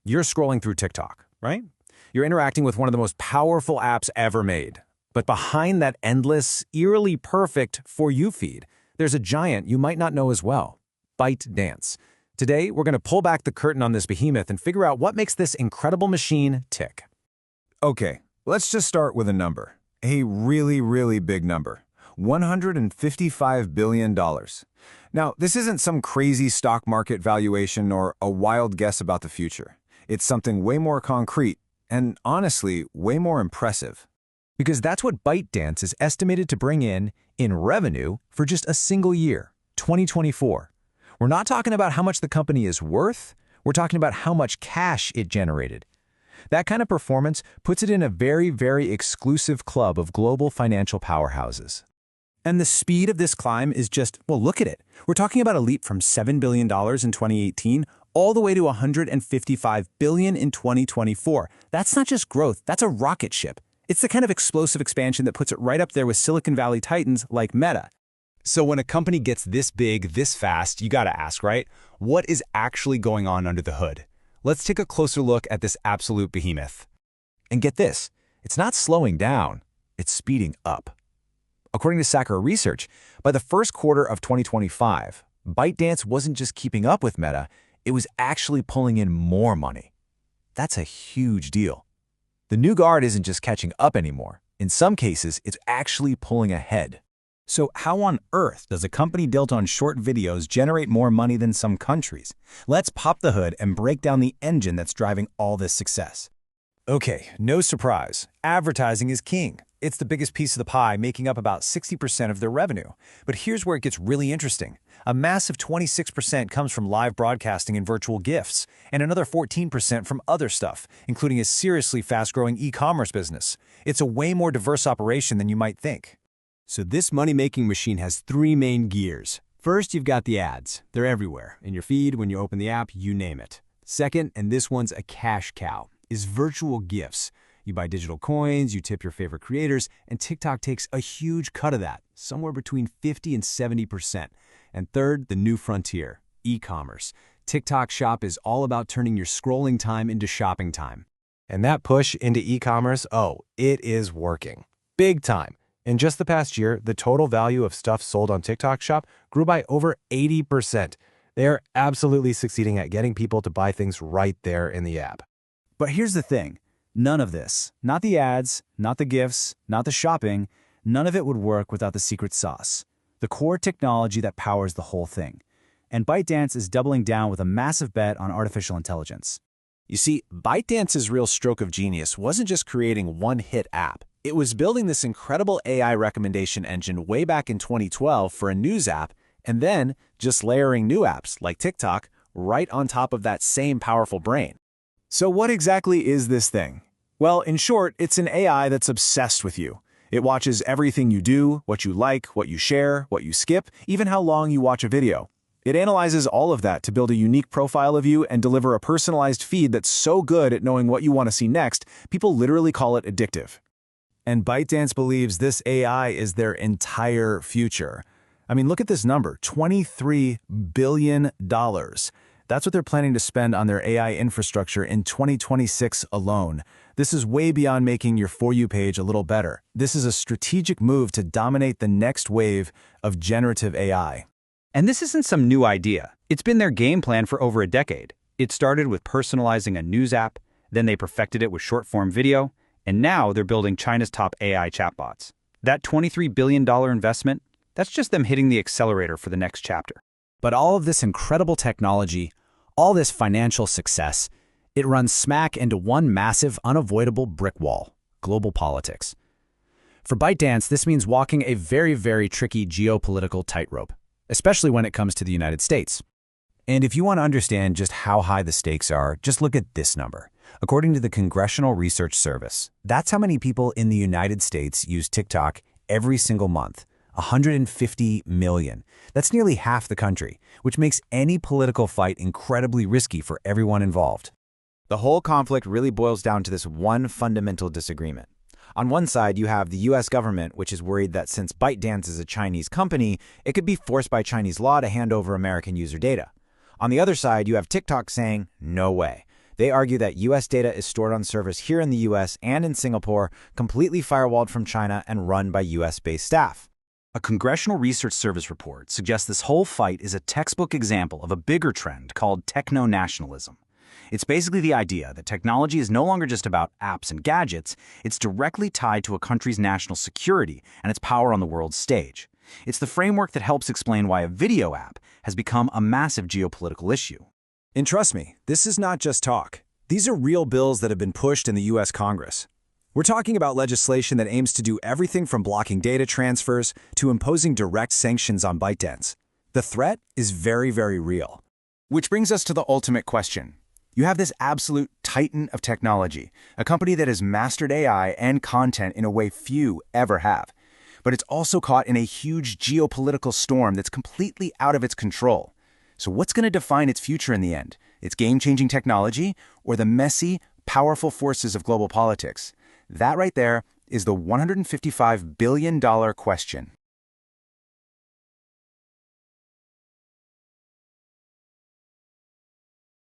You're scrolling through TikTok, right? You're interacting with one of the most powerful apps ever made. But behind that endless, eerily perfect For You feed, there's a giant you might not know as well, ByteDance. Today, we're going to pull back the curtain on this behemoth and figure out what makes this incredible machine tick. Okay, let's just start with a number. A really, really big number. $155 billion. Now, this isn't some crazy stock market valuation or a wild guess about the future. It's something way more concrete and, honestly, way more impressive. Because that's what ByteDance is estimated to bring in revenue for just a single year, 2024. We're not talking about how much the company is worth, we're talking about how much cash it generated. That kind of performance puts it in a very, very exclusive club of global financial powerhouses. And the speed of this climb is just, well, look at it. We're talking about a leap from $7 billion in 2018 all the way to $155 billion in 2024. That's not just growth, that's a rocket ship. It's the kind of explosive expansion that puts it right up there with Silicon Valley titans like Meta. So when a company gets this big, this fast, you gotta ask, right? What is actually going on under the hood? Let's take a closer look at this absolute behemoth. And get this, it's not slowing down, it's speeding up. According to Sakura Research, by the first quarter of 2025, ByteDance wasn't just keeping up with Meta, it was actually pulling in more money. That's a huge deal. The new guard isn't just catching up anymore. In some cases, it's actually pulling ahead. So how on earth does a company built on short videos generate more money than some countries? Let's pop the hood and break down the engine that's driving all this success. Okay, no surprise. Advertising is king. It's the biggest piece of the pie, making up about 60% of their revenue. But here's where it gets really interesting. A massive 26% comes from live broadcasting and virtual gifts, and another 14% from other stuff, including a seriously fast-growing e-commerce business. It's a way more diverse operation than you might think. So this money-making machine has three main gears. First, you've got the ads. They're everywhere. In your feed, when you open the app, you name it. Second, and this one's a cash cow, is virtual gifts. You buy digital coins, you tip your favorite creators, and TikTok takes a huge cut of that, somewhere between 50 and 70%. And third, the new frontier, e-commerce. TikTok Shop is all about turning your scrolling time into shopping time. And that push into e-commerce, oh, it is working. Big time. In just the past year, the total value of stuff sold on TikTok Shop grew by over 80%. They are absolutely succeeding at getting people to buy things right there in the app. But here's the thing. None of this, not the ads, not the gifts, not the shopping, none of it would work without the secret sauce, the core technology that powers the whole thing. And ByteDance is doubling down with a massive bet on artificial intelligence. You see, ByteDance's real stroke of genius wasn't just creating one hit app. It was building this incredible AI recommendation engine way back in 2012 for a news app, and then just layering new apps like TikTok right on top of that same powerful brain. So what exactly is this thing? Well, in short, it's an AI that's obsessed with you. It watches everything you do, what you like, what you share, what you skip, even how long you watch a video. It analyzes all of that to build a unique profile of you and deliver a personalized feed that's so good at knowing what you want to see next, people literally call it addictive. And ByteDance believes this AI is their entire future. I mean, look at this number, $23 billion. That's what they're planning to spend on their AI infrastructure in 2026 alone. This is way beyond making your For You page a little better. This is a strategic move to dominate the next wave of generative AI. And this isn't some new idea. It's been their game plan for over a decade. It started with personalizing a news app, then they perfected it with short-form video, and now they're building China's top AI chatbots. That $23 billion investment, that's just them hitting the accelerator for the next chapter. But all of this incredible technology, all this financial success, it runs smack into one massive, unavoidable brick wall, global politics. For ByteDance, this means walking a very, very tricky geopolitical tightrope, especially when it comes to the United States. And if you want to understand just how high the stakes are, just look at this number. According to the Congressional Research Service, that's how many people in the United States use TikTok every single month. 150 million. That's nearly half the country, which makes any political fight incredibly risky for everyone involved. The whole conflict really boils down to this one fundamental disagreement. On one side, you have the US government, which is worried that since ByteDance is a Chinese company, it could be forced by Chinese law to hand over American user data. On the other side, you have TikTok saying, no way. They argue that U.S. data is stored on servers here in the U.S. and in Singapore, completely firewalled from China and run by U.S.-based staff. A Congressional Research Service report suggests this whole fight is a textbook example of a bigger trend called techno-nationalism. It's basically the idea that technology is no longer just about apps and gadgets, it's directly tied to a country's national security and its power on the world stage. It's the framework that helps explain why a video app has become a massive geopolitical issue. And trust me, this is not just talk. These are real bills that have been pushed in the U.S. Congress. We're talking about legislation that aims to do everything from blocking data transfers to imposing direct sanctions on ByteDance. The threat is very, very real. Which brings us to the ultimate question. You have this absolute titan of technology, a company that has mastered AI and content in a way few ever have. But it's also caught in a huge geopolitical storm that's completely out of its control. So what's going to define its future in the end? Its game-changing technology or the messy, powerful forces of global politics? That right there is the $155 billion question.